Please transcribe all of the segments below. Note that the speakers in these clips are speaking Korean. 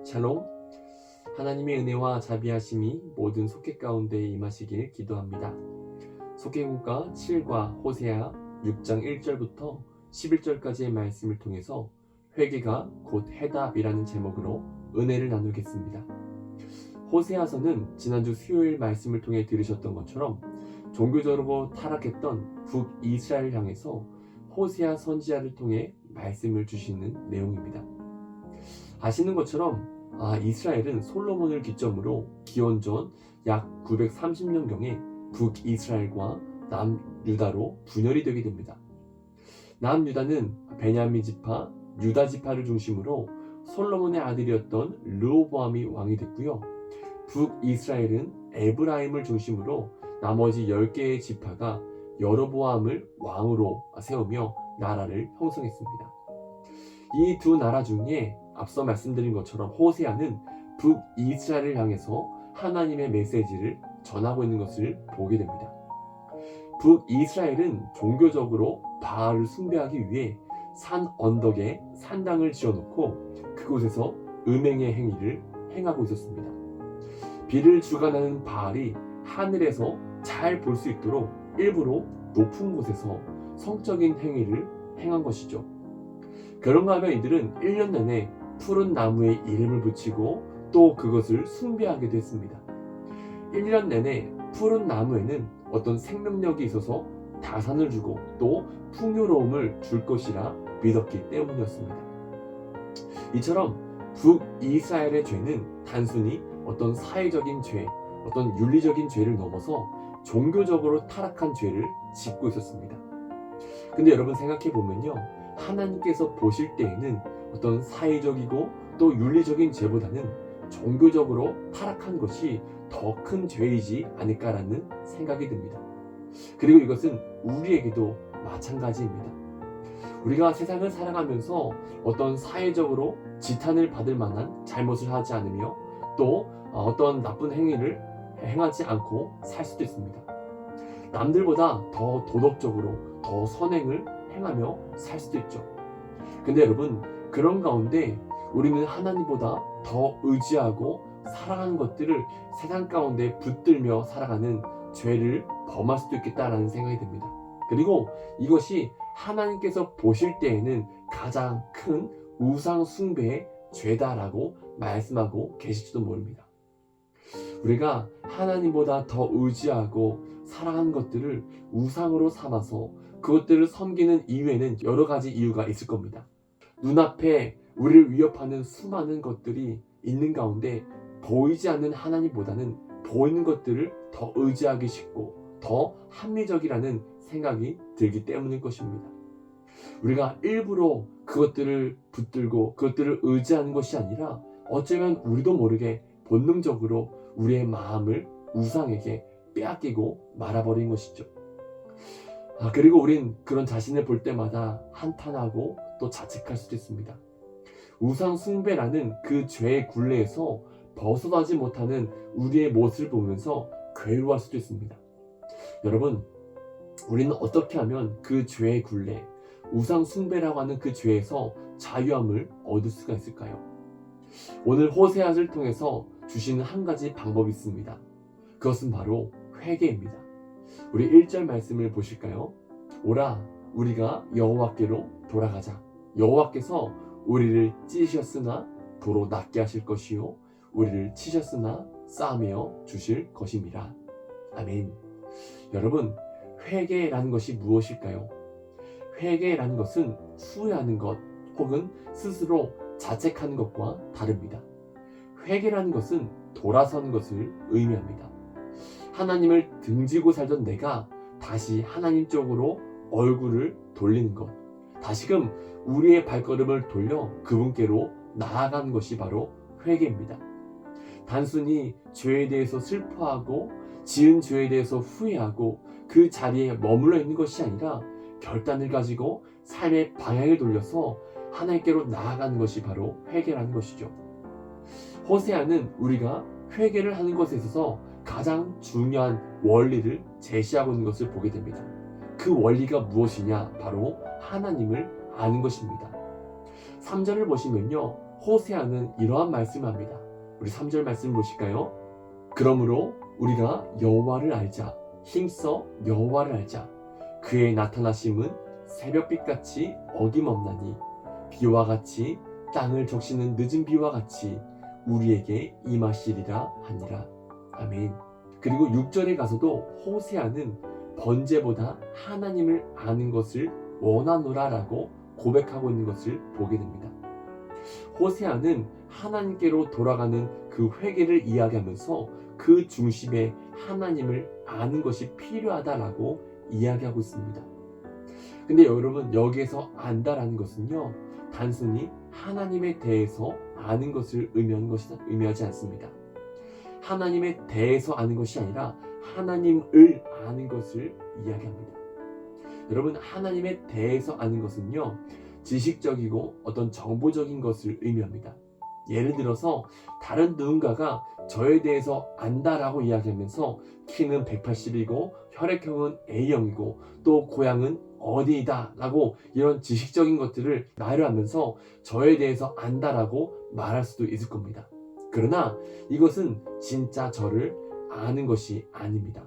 샬롬. 하나님의 은혜와 자비하심이 모든 속회 가운데 임하시길 기도합니다. 속회국가 7과 호세아 6장 1절부터 11절까지의 말씀을 통해서 회개가 곧 해답이라는 제목으로 은혜를 나누겠습니다. 호세아서는 지난주 수요일 말씀을 통해 들으셨던 것처럼 종교적으로 타락했던 북이스라엘 향해서 호세아 선지자를 통해 말씀을 주시는 내용입니다. 아시는 것처럼 이스라엘은 솔로몬을 기점으로 기원전 약 930년경에 북이스라엘과 남유다로 분열이 되게 됩니다. 남유다는 베냐민 지파, 유다 지파를 중심으로 솔로몬의 아들이었던 르호보암이 왕이 됐고요. 북이스라엘은 에브라임을 중심으로 나머지 10개의 지파가 여로보암을 왕으로 세우며 나라를 형성했습니다. 이 두 나라 중에 앞서 말씀드린 것처럼 호세아는 북이스라엘을 향해서 하나님의 메시지를 전하고 있는 것을 보게 됩니다. 북이스라엘은 종교적으로 바알을 숭배하기 위해 산 언덕에 산당을 지어놓고 그곳에서 음행의 행위를 행하고 있었습니다. 비를 주관하는 바알이 하늘에서 잘 볼 수 있도록 일부러 높은 곳에서 성적인 행위를 행한 것이죠. 그런가 하면 이들은 1년 내내 푸른 나무에 이름을 붙이고 또 그것을 숭배하게 됐습니다. 1년 내내 푸른 나무에는 어떤 생명력이 있어서 다산을 주고 또 풍요로움을 줄 것이라 믿었기 때문이었습니다. 이처럼 북이스라엘의 죄는 단순히 어떤 사회적인 죄, 어떤 윤리적인 죄를 넘어서 종교적으로 타락한 죄를 짓고 있었습니다. 근데 여러분 생각해 보면요, 하나님께서 보실 때에는 어떤 사회적이고 또 윤리적인 죄보다는 종교적으로 타락한 것이 더 큰 죄이지 않을까라는 생각이 듭니다. 그리고 이것은 우리에게도 마찬가지입니다. 우리가 세상을 살아가면서 어떤 사회적으로 지탄을 받을 만한 잘못을 하지 않으며 또 어떤 나쁜 행위를 행하지 않고 살 수도 있습니다. 남들보다 더 도덕적으로 더 선행을 행하며 살 수도 있죠. 근데 여러분, 그런 가운데 우리는 하나님보다 더 의지하고 사랑하는 것들을 세상 가운데 붙들며 살아가는 죄를 범할 수도 있겠다라는 생각이 듭니다. 그리고 이것이 하나님께서 보실 때에는 가장 큰 우상 숭배의 죄다라고 말씀하고 계실지도 모릅니다. 우리가 하나님보다 더 의지하고 사랑하는 것들을 우상으로 삼아서 그것들을 섬기는 이유에는 여러 가지 이유가 있을 겁니다. 눈앞에 우리를 위협하는 수많은 것들이 있는 가운데 보이지 않는 하나님보다는 보이는 것들을 더 의지하기 쉽고 더 합리적이라는 생각이 들기 때문일 것입니다. 우리가 일부러 그것들을 붙들고 그것들을 의지하는 것이 아니라 어쩌면 우리도 모르게 본능적으로 우리의 마음을 우상에게 빼앗기고 말아버린 것이죠. 그리고 우린 그런 자신을 볼 때마다 한탄하고 또 자책할 수도 있습니다. 우상 숭배라는 그 죄의 굴레에서 벗어나지 못하는 우리의 모습을 보면서 괴로워할 수도 있습니다. 여러분, 우리는 어떻게 하면 그 죄의 굴레, 우상 숭배라고 하는 그 죄에서 자유함을 얻을 수가 있을까요? 오늘 호세아를 통해서 주시는 한 가지 방법이 있습니다. 그것은 바로 회개입니다. 우리 1절 말씀을 보실까요? 오라, 우리가 여호와께로 돌아가자. 여호와께서 우리를 찢으셨으나 도로 낫게 하실 것이요 우리를 치셨으나 싸매어 주실 것임이라. 아멘. 여러분, 회개라는 것이 무엇일까요? 회개라는 것은 후회하는 것 혹은 스스로 자책하는 것과 다릅니다. 회개라는 것은 돌아서는 것을 의미합니다. 하나님을 등지고 살던 내가 다시 하나님 쪽으로 얼굴을 돌리는 것, 다시금 우리의 발걸음을 돌려 그분께로 나아가는 것이 바로 회개입니다. 단순히 죄에 대해서 슬퍼하고 지은 죄에 대해서 후회하고 그 자리에 머물러 있는 것이 아니라 결단을 가지고 삶의 방향을 돌려서 하나님께로 나아가는 것이 바로 회개라는 것이죠. 호세아는 우리가 회개를 하는 것에 있어서 가장 중요한 원리를 제시하고 있는 것을 보게 됩니다. 그 원리가 무엇이냐? 바로 하나님을 아는 것입니다. 3절을 보시면요, 호세아는 이러한 말씀을 합니다. 우리 3절 말씀 보실까요? 그러므로 우리가 여호와를 알자. 힘써 여호와를 알자. 그의 나타나심은 새벽빛같이 어김없나니 비와 같이 땅을 적시는 늦은 비와 같이 우리에게 임하시리라 하니라. 아멘. 그리고 6절에 가서도 호세아는 번제보다 하나님을 아는 것을 원하노라 라고 고백하고 있는 것을 보게 됩니다. 호세아는 하나님께로 돌아가는 그 회개를 이야기하면서 그 중심에 하나님을 아는 것이 필요하다라고 이야기하고 있습니다. 근데 여러분, 여기에서 안다라는 것은요, 단순히 하나님에 대해서 아는 것을 의미하지 않습니다. 하나님에 대해서 아는 것이 아니라 하나님을 아는 것을 이야기합니다. 여러분, 하나님에 대해서 아는 것은요, 지식적이고 어떤 정보적인 것을 의미합니다. 예를 들어서 다른 누군가가 저에 대해서 안다라고 이야기하면서 키는 180이고 혈액형은 A형이고 또 고향은 어디이다 라고 이런 지식적인 것들을 나열하면서 저에 대해서 안다라고 말할 수도 있을 겁니다. 그러나 이것은 진짜 저를 아는 것이 아닙니다.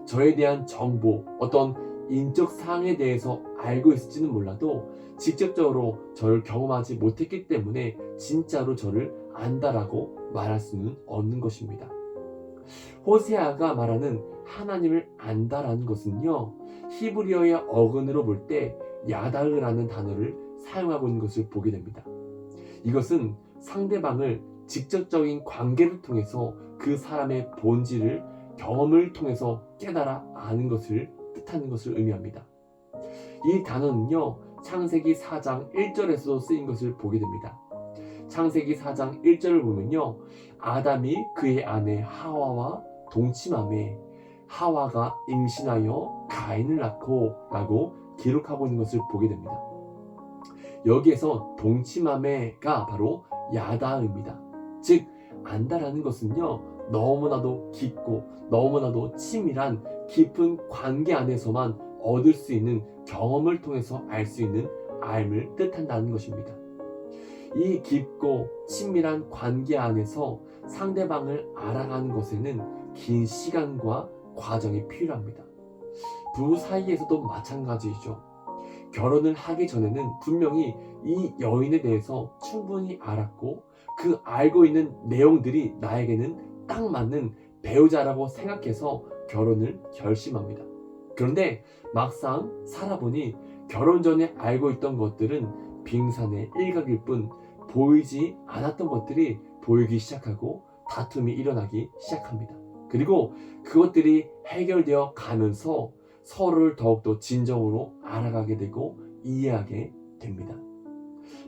저에 대한 정보, 어떤 인적 사항에 대해서 알고 있을지는 몰라도 직접적으로 저를 경험하지 못했기 때문에 진짜로 저를 안다라고 말할 수는 없는 것입니다. 호세아가 말하는 하나님을 안다라는 것은요, 히브리어의 어근으로 볼 때 야다르라는 단어를 사용하고 있는 것을 보게 됩니다. 이것은 상대방을 직접적인 관계를 통해서 그 사람의 본질을 경험을 통해서 깨달아 아는 것을 뜻하는 것을 의미합니다. 이 단어는요, 창세기 4장 1절에서도 쓰인 것을 보게 됩니다. 창세기 4장 1절을 보면요, 아담이 그의 아내 하와와 동침하매 하와가 임신하여 가인을 낳고 라고 기록하고 있는 것을 보게 됩니다. 여기에서 동침하매가 바로 야다입니다. 즉 안다라는 것은요, 너무나도 깊고 너무나도 치밀한 깊은 관계 안에서만 얻을 수 있는 경험을 통해서 알 수 있는 알을 뜻한다는 것입니다. 이 깊고 친밀한 관계 안에서 상대방을 알아가는 것에는 긴 시간과 과정이 필요합니다. 부부 사이에서도 마찬가지이죠. 결혼을 하기 전에는 분명히 이 여인에 대해서 충분히 알았고 그 알고 있는 내용들이 나에게는 딱 맞는 배우자라고 생각해서 결혼을 결심합니다. 그런데 막상 살아보니 결혼 전에 알고 있던 것들은 빙산의 일각일 뿐 보이지 않았던 것들이 보이기 시작하고 다툼이 일어나기 시작합니다. 그리고 그것들이 해결되어 가면서 서로를 더욱더 진정으로 알아가게 되고 이해하게 됩니다.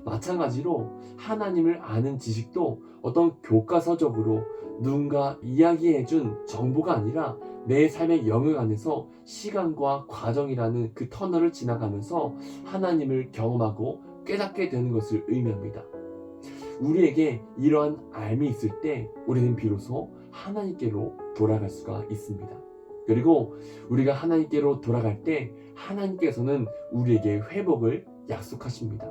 마찬가지로 하나님을 아는 지식도 어떤 교과서적으로 누군가 이야기해준 정보가 아니라 내 삶의 영역 안에서 시간과 과정이라는 그 터널을 지나가면서 하나님을 경험하고 깨닫게 되는 것을 의미합니다. 우리에게 이러한 알미 있을 때 우리는 비로소 하나님께로 돌아갈 수가 있습니다. 그리고 우리가 하나님께로 돌아갈 때 하나님께서는 우리에게 회복을 약속하십니다.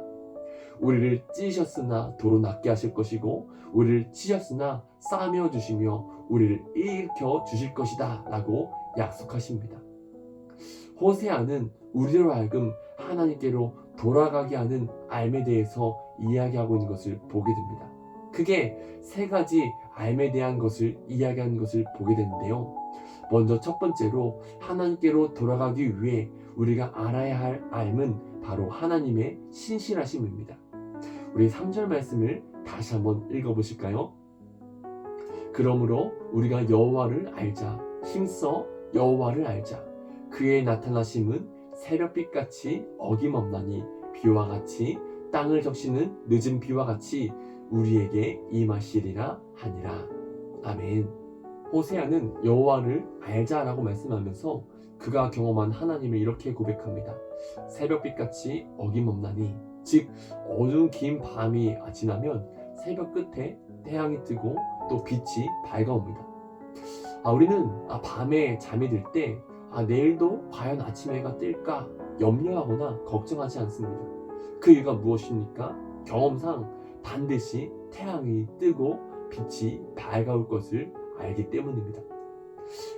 우리를 찢으셨으나 도로 낫게 하실 것이고 우리를 치셨으나 싸매어 주시며 우리를 일으켜 주실 것이다 라고 약속하십니다. 호세아는 우리로 하여금 하나님께로 돌아가게 하는 알에 대해서 이야기하고 있는 것을 보게 됩니다. 크게 세 가지 알에 대한 것을 이야기하는 것을 보게 되는데요. 먼저 첫 번째로 하나님께로 돌아가기 위해 우리가 알아야 할 알은 바로 하나님의 신실하심입니다. 우리 3절 말씀을 다시 한번 읽어보실까요? 그러므로 우리가 여호와를 알자. 힘써 여호와를 알자. 그의 나타나심은 새벽빛같이 어김없나니 비와 같이 땅을 적시는 늦은 비와 같이 우리에게 임하시리라 하니라. 아멘. 호세아는 여호와를 알자라고 말씀하면서 그가 경험한 하나님을 이렇게 고백합니다. 새벽빛같이 어김없나니, 즉 어두운 긴 밤이 지나면 새벽 끝에 태양이 뜨고 또 빛이 밝아옵니다. 우리는 밤에 잠이 들 때 내일도 과연 아침에 해가 뜰까 염려하거나 걱정하지 않습니다. 그 이유가 무엇입니까? 경험상 반드시 태양이 뜨고 빛이 밝아올 것을 알기 때문입니다.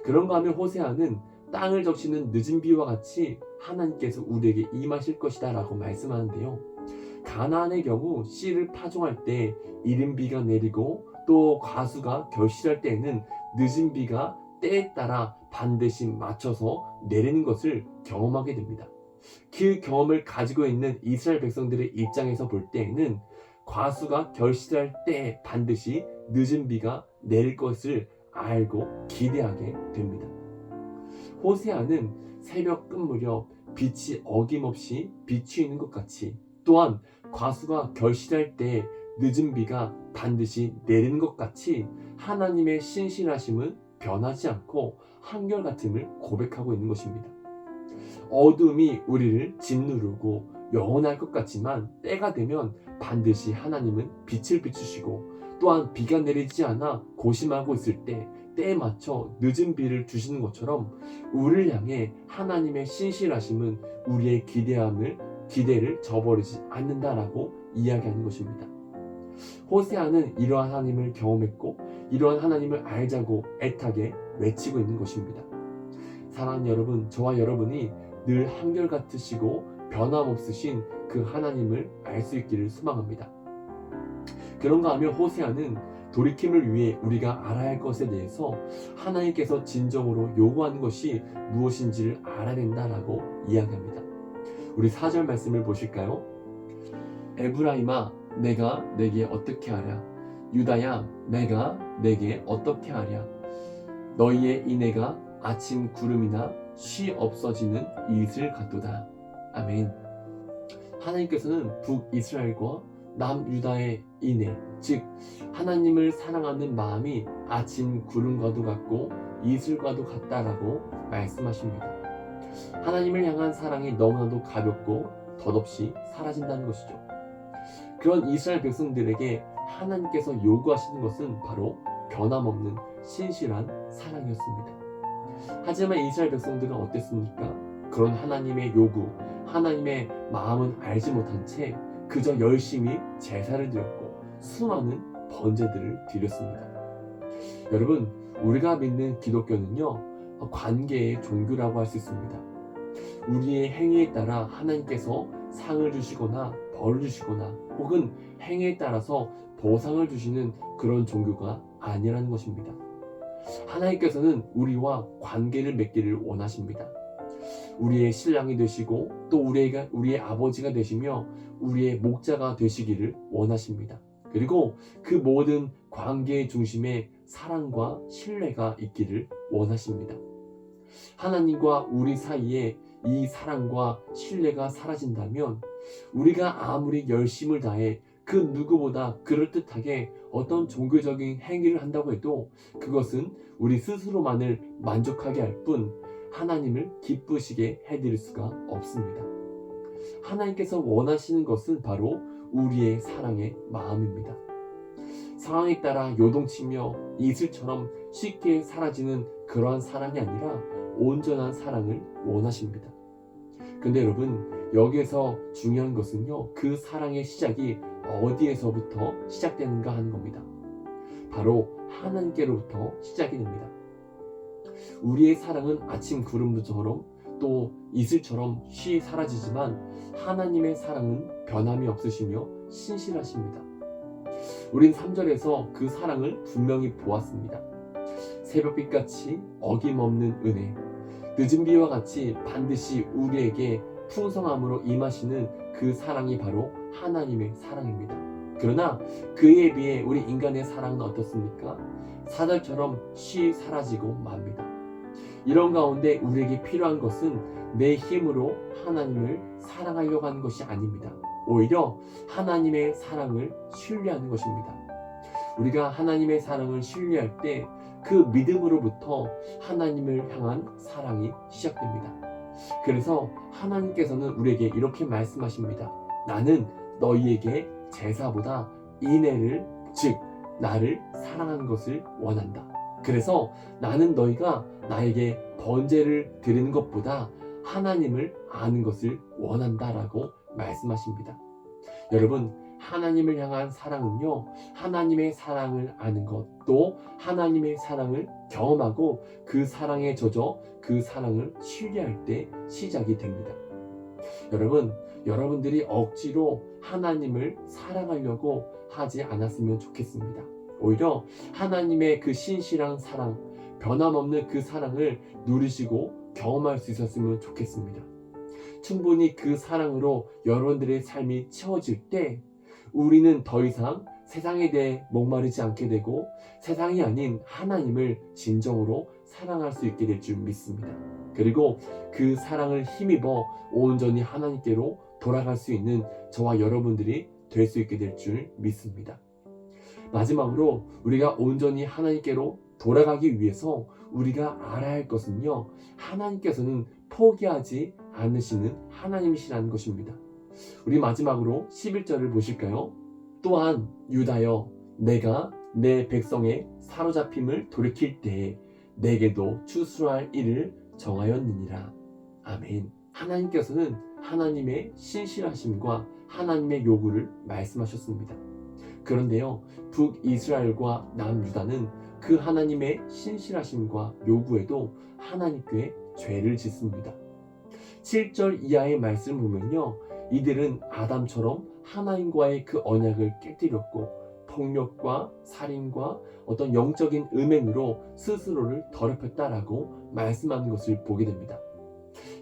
그런가 하면 호세아는 땅을 적시는 늦은 비와 같이 하나님께서 우리에게 임하실 것이다 라고 말씀하는데요. 가나안의 경우 씨를 파종할 때 이른 비가 내리고 또 과수가 결실할 때에는 늦은 비가 때에 따라 반드시 맞춰서 내리는 것을 경험하게 됩니다. 그 경험을 가지고 있는 이스라엘 백성들의 입장에서 볼 때에는 과수가 결실할 때 반드시 늦은 비가 내릴 것을 알고 기대하게 됩니다. 호세아는 새벽 끝 무렵 빛이 어김없이 비추이는 것 같이, 또한 과수가 결실할 때 늦은 비가 반드시 내리는 것 같이 하나님의 신실하심은 변하지 않고 한결같음을 고백하고 있는 것입니다. 어둠이 우리를 짓누르고 영원할 것 같지만 때가 되면 반드시 하나님은 빛을 비추시고, 또한 비가 내리지 않아 고심하고 있을 때 때에 맞춰 늦은 비를 주시는 것처럼 우리를 향해 하나님의 신실하심은 우리의 기대를 저버리지 않는다라고 이야기하는 것입니다. 호세아는 이러한 하나님을 경험했고 이러한 하나님을 알자고 애타게 외치고 있는 것입니다. 사랑하는 여러분, 저와 여러분이 늘 한결같으시고 변함없으신 그 하나님을 알 수 있기를 소망합니다. 그런가 하면 호세아는 돌이킴을 위해 우리가 알아야 할 것에 대해서 하나님께서 진정으로 요구하는 것이 무엇인지를 알아야 된다라고 이야기합니다. 우리 4절 말씀을 보실까요? 에브라임아, 내가 내게 어떻게 하랴? 유다야, 내가 내게 어떻게 하랴? 너희의 인애가 아침 구름이나 쉬 없어지는 이슬 같도다. 아멘. 하나님께서는 북이스라엘과 남유다의 인애, 즉 하나님을 사랑하는 마음이 아침 구름과도 같고 이슬과도 같다라고 말씀하십니다. 하나님을 향한 사랑이 너무나도 가볍고 덧없이 사라진다는 것이죠. 그런 이스라엘 백성들에게 하나님께서 요구하시는 것은 바로 변함없는 신실한 사랑이었습니다. 하지만 이스라엘 백성들은 어땠습니까? 그런 하나님의 요구, 하나님의 마음은 알지 못한 채 그저 열심히 제사를 드렸고 수많은 번제들을 드렸습니다. 여러분, 우리가 믿는 기독교는요, 관계의 종교라고 할 수 있습니다. 우리의 행위에 따라 하나님께서 상을 주시거나 벌을 주시거나 혹은 행위에 따라서 보상을 주시는 그런 종교가 아니라는 것입니다. 하나님께서는 우리와 관계를 맺기를 원하십니다. 우리의 신랑이 되시고 또 우리의 아버지가 되시며 우리의 목자가 되시기를 원하십니다. 그리고 그 모든 관계의 중심에 사랑과 신뢰가 있기를 원하십니다. 하나님과 우리 사이에 이 사랑과 신뢰가 사라진다면 우리가 아무리 열심을 다해 그 누구보다 그럴듯하게 어떤 종교적인 행위를 한다고 해도 그것은 우리 스스로만을 만족하게 할 뿐 하나님을 기쁘시게 해드릴 수가 없습니다. 하나님께서 원하시는 것은 바로 우리의 사랑의 마음입니다. 상황에 따라 요동치며 이슬처럼 쉽게 사라지는 그러한 사랑이 아니라 온전한 사랑을 원하십니다. 근데 여러분, 여기에서 중요한 것은요, 그 사랑의 시작이 어디에서부터 시작되는가 하는 겁니다. 바로 하나님께로부터 시작이 됩니다. 우리의 사랑은 아침 구름처럼 또 이슬처럼 쉬 사라지지만 하나님의 사랑은 변함이 없으시며 신실하십니다. 우린 3절에서 그 사랑을 분명히 보았습니다. 새벽빛같이 어김없는 은혜, 늦은 비와 같이 반드시 우리에게 풍성함으로 임하시는 그 사랑이 바로 하나님의 사랑입니다. 그러나 그에 비해 우리 인간의 사랑은 어떻습니까? 사절처럼 쉬 사라지고 맙니다. 이런 가운데 우리에게 필요한 것은 내 힘으로 하나님을 사랑하려고 하는 것이 아닙니다. 오히려 하나님의 사랑을 신뢰하는 것입니다. 우리가 하나님의 사랑을 신뢰할 때 그 믿음으로부터 하나님을 향한 사랑이 시작됩니다. 그래서 하나님께서는 우리에게 이렇게 말씀하십니다. 나는 너희에게 제사보다 인애를, 즉 나를 사랑하는 것을 원한다. 그래서 나는 너희가 나에게 번제를 드리는 것보다 하나님을 아는 것을 원한다라고 말씀하십니다. 여러분, 하나님을 향한 사랑은요, 하나님의 사랑을 아는 것, 또 하나님의 사랑을 경험하고 그 사랑에 젖어 그 사랑을 신뢰할 때 시작이 됩니다. 여러분, 여러분들이 억지로 하나님을 사랑하려고 하지 않았으면 좋겠습니다. 오히려 하나님의 그 신실한 사랑, 변함없는 그 사랑을 누리시고 경험할 수 있었으면 좋겠습니다. 충분히 그 사랑으로 여러분들의 삶이 채워질 때 우리는 더 이상 세상에 대해 목마르지 않게 되고 세상이 아닌 하나님을 진정으로 사랑할 수 있게 될 줄 믿습니다. 그리고 그 사랑을 힘입어 온전히 하나님께로 돌아갈 수 있는 저와 여러분들이 될 수 있게 될 줄 믿습니다. 마지막으로 우리가 온전히 하나님께로 돌아가기 위해서 우리가 알아야 할 것은요, 하나님께서는 포기하지 않으시는 하나님이시라는 것입니다. 우리 마지막으로 11절을 보실까요? 또한 유다여, 내가 내 백성의 사로잡힘을 돌이킬 때에 내게도 추수할 일을 정하였느니라. 아멘. 하나님께서는 하나님의 신실하심과 하나님의 요구를 말씀하셨습니다. 그런데요, 북이스라엘과 남유다는 그 하나님의 신실하심과 요구에도 하나님께 죄를 짓습니다. 7절 이하의 말씀을 보면요, 이들은 아담처럼 하나님과의 그 언약을 깨뜨렸고 폭력과 살인과 어떤 영적인 음행으로 스스로를 더럽혔다라고 말씀하는 것을 보게 됩니다.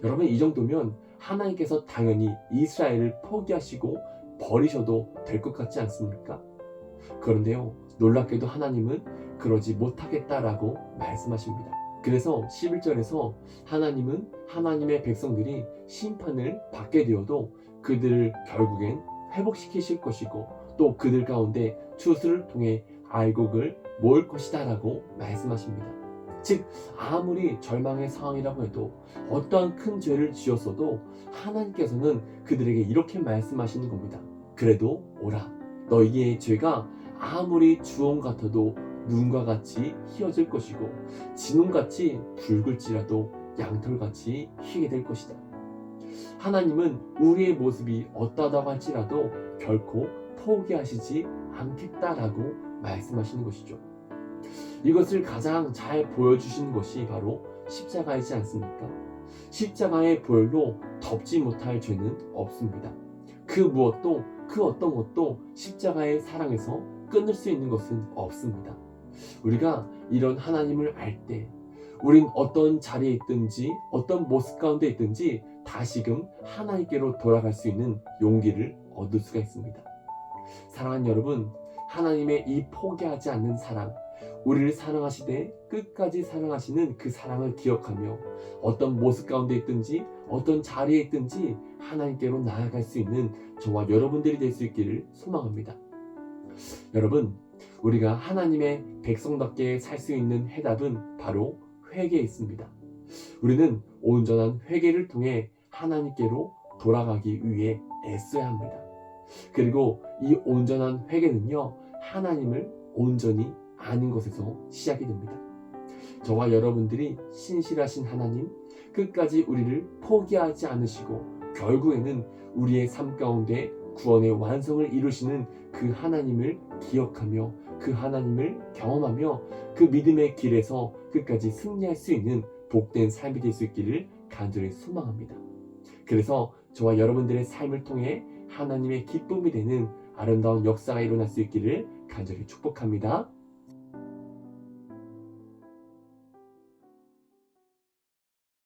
여러분, 이 정도면 하나님께서 당연히 이스라엘을 포기하시고 버리셔도 될 것 같지 않습니까? 그런데요, 놀랍게도 하나님은 그러지 못하겠다라고 말씀하십니다. 그래서 11절에서 하나님은 하나님의 백성들이 심판을 받게 되어도 그들을 결국엔 회복시키실 것이고 또 그들 가운데 추수를 통해 알곡을 모을 것이다 라고 말씀하십니다. 즉, 아무리 절망의 상황이라고 해도 어떠한 큰 죄를 지었어도 하나님께서는 그들에게 이렇게 말씀하시는 겁니다. 그래도 오라. 너희의 죄가 아무리 주홍 같아도 눈과 같이 희어질 것이고 진홍같이 붉을지라도 양털같이 희게 될 것이다. 하나님은 우리의 모습이 어떠하다고 할지라도 결코 포기하시지 않겠다라고 말씀하시는 것이죠. 이것을 가장 잘 보여주시는 것이 바로 십자가이지 않습니까? 십자가의 보혈로 덮지 못할 죄는 없습니다. 그 무엇도 그 어떤 것도 십자가의 사랑에서 끊을 수 있는 것은 없습니다. 우리가 이런 하나님을 알 때 우린 어떤 자리에 있든지 어떤 모습 가운데 있든지 다시금 하나님께로 돌아갈 수 있는 용기를 얻을 수가 있습니다. 사랑하는 여러분, 하나님의 이 포기하지 않는 사랑, 우리를 사랑하시되 끝까지 사랑하시는 그 사랑을 기억하며 어떤 모습 가운데 있든지 어떤 자리에 있든지 하나님께로 나아갈 수 있는 저와 여러분들이 될 수 있기를 소망합니다. 여러분, 우리가 하나님의 백성답게 살 수 있는 해답은 바로 회개에 있습니다. 우리는 온전한 회개를 통해 하나님께로 돌아가기 위해 애써야 합니다. 그리고 이 온전한 회개는요, 하나님을 온전히 아는 것에서 시작이 됩니다. 저와 여러분들이 신실하신 하나님, 끝까지 우리를 포기하지 않으시고 결국에는 우리의 삶 가운데 구원의 완성을 이루시는 그 하나님을 기억하며 그 하나님을 경험하며 그 믿음의 길에서 끝까지 승리할 수 있는 복된 삶이 될 수 있기를 간절히 소망합니다. 그래서 저와 여러분들의 삶을 통해 하나님의 기쁨이 되는 아름다운 역사가 일어날 수 있기를 간절히 축복합니다.